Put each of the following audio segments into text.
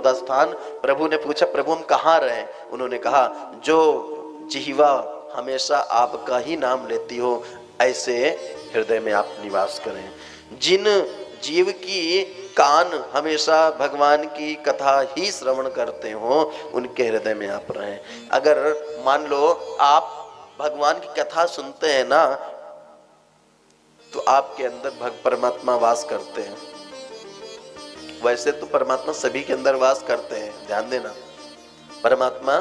14 स्थान। प्रभु ने पूछा, प्रभु हम कहाँ रहे? उन्होंने कहा, जो जिह्वा हमेशा आपका ही नाम लेती हो, ऐसे हृदय में आप निवास करें। जिन जीव की कान हमेशा भगवान की कथा ही श्रवण करते हो, उनके हृदय में आप रहें। अगर मान लो आप भगवान की कथा सुनते हैं ना, तो आपके अंदर परमात्मा वास करते हैं। वैसे तो परमात्मा सभी के अंदर वास करते हैं, ध्यान देना। परमात्मा,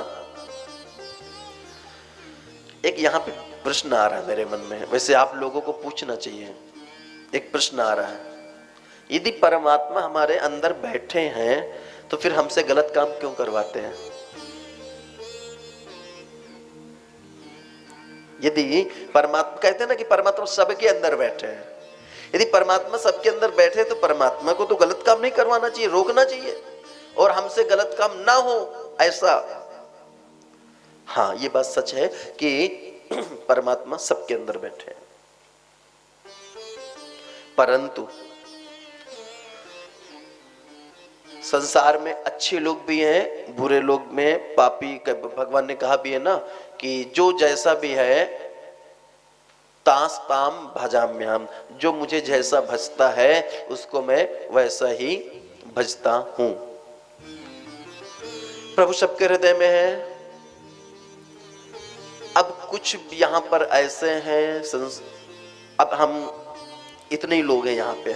एक यहाँ पे प्रश्न आ रहा है मेरे मन में, वैसे आप लोगों को पूछना चाहिए। एक प्रश्न आ रहा है, यदि परमात्मा हमारे अंदर बैठे हैं तो फिर हमसे गलत काम क्यों करवाते हैं? यदि परमात्मा, कहते हैं ना कि परमात्मा सबके अंदर बैठे हैं, यदि परमात्मा सबके अंदर बैठे तो परमात्मा को तो गलत काम नहीं करवाना चाहिए, रोकना चाहिए और हमसे गलत काम ना हो, ऐसा। हाँ, ये बात सच है कि परमात्मा सबके अंदर बैठे हैं, परंतु संसार में अच्छे लोग भी हैं, बुरे लोग में पापी। भगवान ने कहा भी है ना कि जो जैसा भी है, तास ताम भजाम्याम, जो मुझे जैसा भजता है उसको मैं वैसा ही भजता हूं। प्रभु सबके हृदय में है। अब कुछ यहाँ पर ऐसे हैं, अब हम इतने ही लोग हैं यहाँ पे,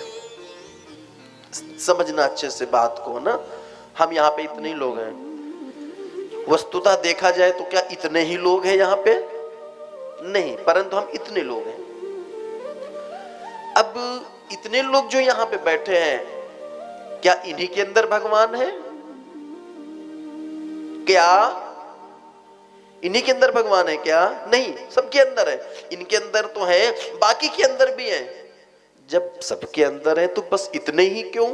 समझना अच्छे से बात को ना, हम यहाँ पे इतने ही लोग हैं। वस्तुतः देखा जाए तो क्या इतने ही लोग हैं यहाँ पे? नहीं, परंतु हम इतने लोग हैं। अब इतने लोग जो यहाँ पे बैठे हैं, क्या इन्हीं के अंदर भगवान है? क्या इन्हीं के अंदर भगवान है? क्या नहीं, सबके अंदर है। इनके अंदर तो है, बाकी के अंदर भी है। जब सबके अंदर है तो बस इतने ही क्यों?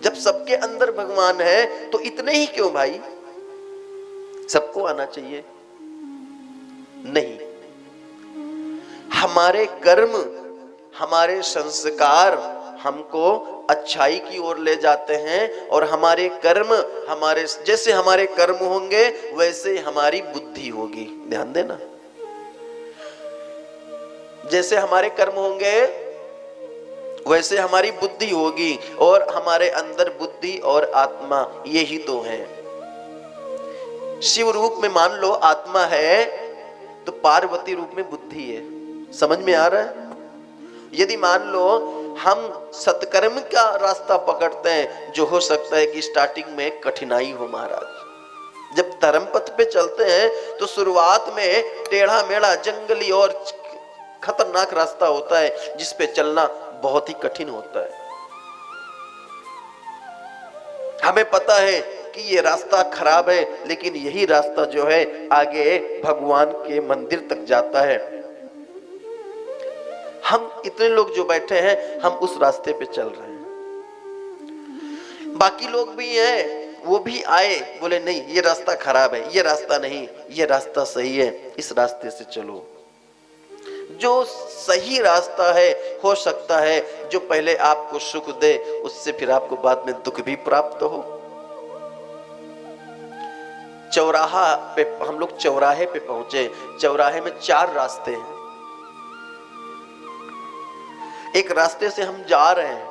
जब सबके अंदर भगवान है तो इतने ही क्यों भाई? सबको आना चाहिए? नहीं, हमारे कर्म, हमारे संस्कार हमको अच्छाई की ओर ले जाते हैं, और हमारे कर्म, हमारे जैसे हमारे कर्म होंगे वैसे हमारी बुद्धि होगी। ध्यान देना, जैसे हमारे कर्म होंगे वैसे हमारी बुद्धि होगी, और हमारे अंदर बुद्धि और आत्मा यही तो है। शिव रूप में मान लो आत्मा है, तो पार्वती रूप में बुद्धि है। समझ में आ रहा है? यदि मान लो हम सत्कर्म का रास्ता पकड़ते हैं, जो हो सकता है कि स्टार्टिंग में कठिनाई हो महाराज। जब धर्म पथ पे चलते हैं तो शुरुआत में टेढ़ा मेढ़ा, जंगली और खतरनाक रास्ता होता है, जिस पे चलना बहुत ही कठिन होता है। हमें पता है कि ये रास्ता खराब है, लेकिन यही रास्ता जो है आगे भगवान के मंदिर तक जाता है। हम इतने लोग जो बैठे हैं, हम उस रास्ते पे चल रहे हैं। बाकी लोग भी हैं, वो भी आए, बोले नहीं ये रास्ता खराब है, ये रास्ता नहीं, ये रास्ता सही है, इस रास्ते से चलो। जो सही रास्ता है, हो सकता है जो पहले आपको सुख दे, उससे फिर आपको बाद में दुख भी प्राप्त हो। चौराहा पे हम लोग चौराहे पे पहुंचे। चौराहे में 4 रास्ते हैं। एक रास्ते से हम जा रहे हैं,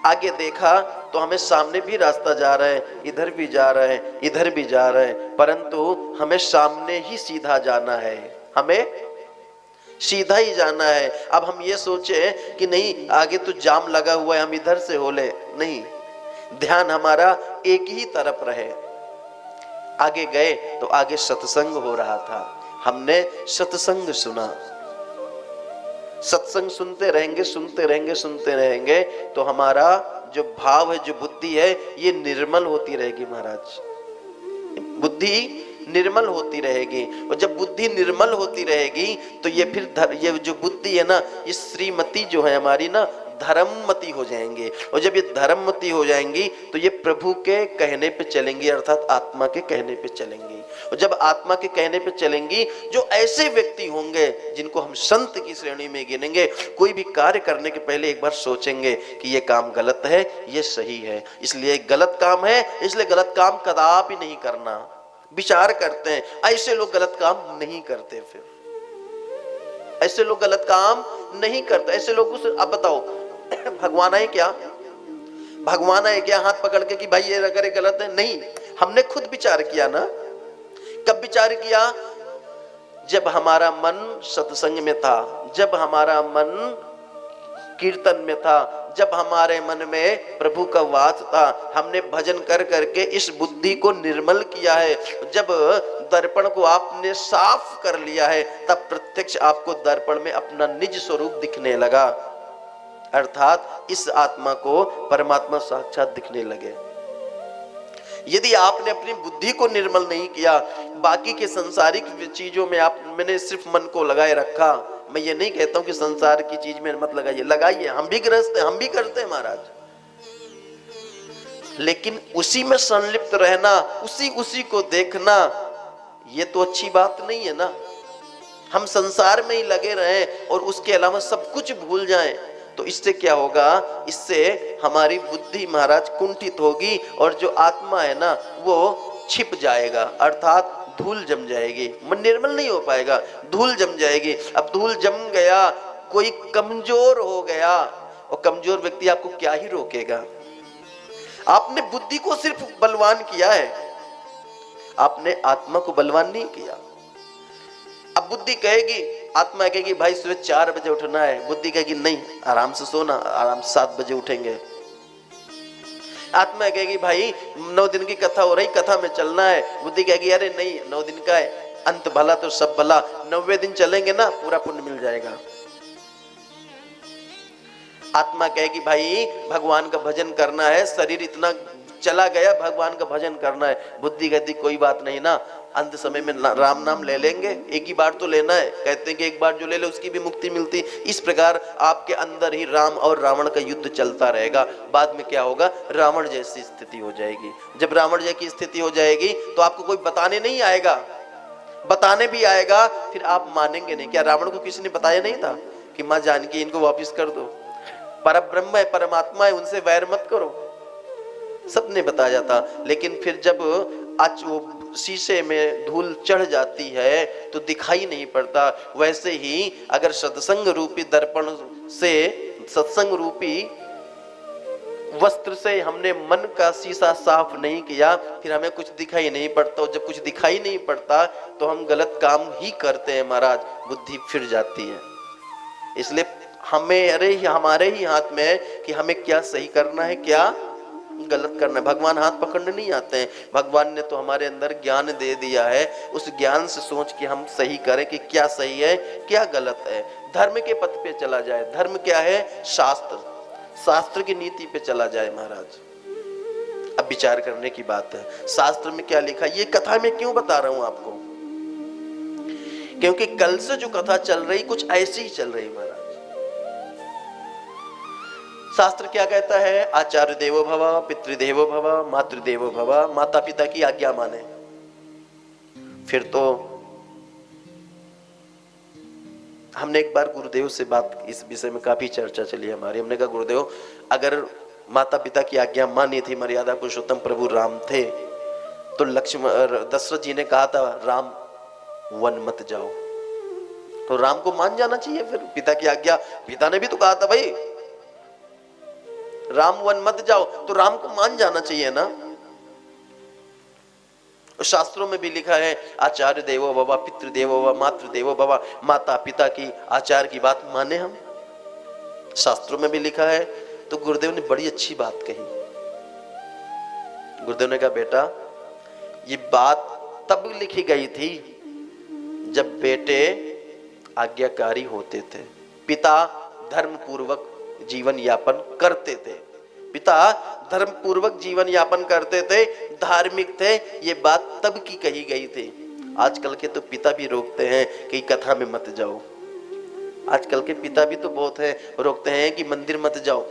आगे देखा तो हमें सामने भी रास्ता जा रहा है, इधर भी जा रहा है, इधर भी जा रहा है, परंतु हमें सामने ही सीधा जाना है, हमें सीधा ही जाना है। अब हम ये सोचे कि नहीं आगे तो जाम लगा हुआ है, हम इधर से हो ले, नहीं, ध्यान हमारा एक ही तरफ रहे। आगे गए तो आगे सत्संग हो रहा था, हमने सत्संग सुना। सत्संग सुनते रहेंगे, सुनते रहेंगे, सुनते रहेंगे, तो हमारा जो भाव है, जो बुद्धि है, ये निर्मल होती रहेगी महाराज। बुद्धि निर्मल होती रहेगी, और जब बुद्धि निर्मल होती रहेगी तो ये फिर ये जो बुद्धि है ना, ये श्रीमती जो है हमारी ना, धर्ममती हो जाएंगे। और जब ये धर्ममती हो जाएंगी तो ये प्रभु के कहने पे चलेंगी, अर्थात आत्मा के कहने पे चलेंगी। और जब आत्मा के कहने पे चलेंगी, जो ऐसे व्यक्ति होंगे जिनको हम संत की श्रेणी में गिनेंगे, कोई भी कार्य करने के पहले एक बार सोचेंगे कि ये काम गलत है, ये सही है, इसलिए गलत काम है, इसलिए गलत काम कदापि नहीं करना। विचार करते हैं, ऐसे लोग गलत काम नहीं करते। फिर ऐसे लोग गलत काम नहीं करते। ऐसे लोग अब बताओ भगवान आए क्या? भगवान आए क्या हाथ पकड़ के कि भाई ये अगर गलत है? नहीं, हमने खुद विचार किया ना। कब विचार किया? जब हमारा मन सत्संग में था, जब हमारा मन कीर्तन में था, जब हमारे मन में प्रभु का वास था, हमने भजन कर करके इस बुद्धि को निर्मल किया है। जब दर्पण को आपने साफ कर लिया है, तब प्रत्यक्ष आपको दर्पण में अपना निज स्वरूप दिखने लगा, अर्थात इस आत्मा को परमात्मा साक्षात दिखने लगे। यदि आपने अपनी बुद्धि को निर्मल नहीं किया, बाकी के संसारिक चीजों में मैंने सिर्फ मन को लगाए रखा, मैं ये नहीं कहता हूं कि संसार की चीज में मत लगाइए, लगाइए, हम भी ग्रस्त हैं, हम भी करते हैं महाराज, लेकिन उसी में संलिप्त रहना, उसी को देखना, ये तो अच्छी बात नहीं है ना। हम संसार में ही लगे रहें और उसके अलावा सब कुछ भूल जाएं, तो इससे क्या होगा? इससे हमारी बुद्धि महाराज कुंठित होगी और जो आत्मा है ना वो छिप जाएगा, अर्थात धूल जम जाएगी, मन निर्मल नहीं हो पाएगा, धूल जम जाएगी। अब धूल जम गया, कोई कमजोर हो गया, और कमजोर व्यक्ति आपको क्या ही रोकेगा? आपने बुद्धि को सिर्फ बलवान किया है, आपने आत्मा को बलवान नहीं किया। अब बुद्धि कहेगी, आत्मा कहेगी भाई सुबह 4 बजे उठना है, बुद्धि कहेगी नहीं, आराम से सोना, आराम से 7 बजे उठेंगे। आत्मा कहेगी भाई 9 दिन की कथा हो रही, कथा में चलना है, बुद्धि कहेगी अरे नहीं 9 दिन का है, अंत भला तो सब भला, 9वें दिन चलेंगे ना पूरा पुण्य मिल जाएगा। आत्मा कहेगी भाई भगवान का भजन करना है, शरीर इतना चला गया, भगवान का भजन करना है, बुद्धि कहती कोई बात नहीं ना, अंत समय में राम नाम ले लेंगे, एक ही बार तो लेना है, कहते हैं कि एक बार जो ले ले उसकी भी मुक्ति मिलती। इस प्रकार आपके अंदर ही राम और रावण का युद्ध चलता रहेगा। बाद में क्या होगा? रावण जैसी स्थिति हो जाएगी। जब रावण जैसी स्थिति हो जाएगी तो आपको कोई बताने नहीं आएगा, बताने भी आएगा फिर आप मानेंगे नहीं। क्या रावण को किसी ने बताया नहीं था कि माँ जानकी इनको वापिस कर दो, परब्रह्म है, परमात्मा है, उनसे वैर मत करो, सबने बताया था। लेकिन फिर जब आज वो शीशे में धूल चढ़ जाती है तो दिखाई नहीं पड़ता। वैसे ही अगर सत्संग रूपी दर्पण से, सत्संग रूपी वस्त्र से हमने मन का शीशा साफ नहीं किया, फिर हमें कुछ दिखाई नहीं पड़ता, और जब कुछ दिखाई नहीं पड़ता तो हम गलत काम ही करते हैं महाराज, बुद्धि फिर जाती है। इसलिए हमारे ही हाथ में है कि हमें क्या सही करना है, क्या गलत करना है। भगवान हाथ पकड़ने नहीं आते हैं, भगवान ने तो हमारे अंदर ज्ञान दे दिया है, उस ज्ञान से सोच के हम सही करें कि क्या सही है क्या गलत है। धर्म के पथ पे चला जाए। धर्म क्या है? शास्त्र, शास्त्र की नीति पे चला जाए महाराज। अब विचार करने की बात है, शास्त्र में क्या लिखा। ये कथा मैं क्यों बता रहा हूं आपको? क्योंकि कल से जो कथा चल रही कुछ ऐसी ही चल रही महाराज। शास्त्र क्या कहता है? आचार्य देवो भव, पितृदेवो भव, मातृदेवो भव, माता पिता की आज्ञा माने। फिर तो हमने एक बार गुरुदेव से बात, इस विषय में काफी चर्चा चली हमारी। हमने कहा गुरुदेव अगर माता पिता की आज्ञा मानी थी, मर्यादा पुरुषोत्तम प्रभु राम थे, तो दशरथ जी ने कहा था राम वन मत जाओ, तो राम को मान जाना चाहिए फिर पिता की आज्ञा। पिता ने भी तो कहा था भाई राम वन मत जाओ, तो राम को मान जाना चाहिए ना। शास्त्रों में भी लिखा है आचार्य देवो भव, पितृदेवो भव, मातृदेवो भव, माता पिता की आचार की बात माने हम, शास्त्रों में भी लिखा है। तो गुरुदेव ने बड़ी अच्छी बात कही। गुरुदेव ने कहा बेटा ये बात तब लिखी गई थी जब बेटे आज्ञाकारी होते थे, पिता धर्म पूर्वक जीवन यापन करते थे, पिता धर्म पूर्वक जीवन यापन करते थे, धार्मिक थे। ये बात तब की कही गई थी। आजकल के तो पिता भी रोकते हैं कि कथा में मत जाओ, आजकल के पिता भी तो बहुत है, रोकते हैं कि मंदिर मत जाओ,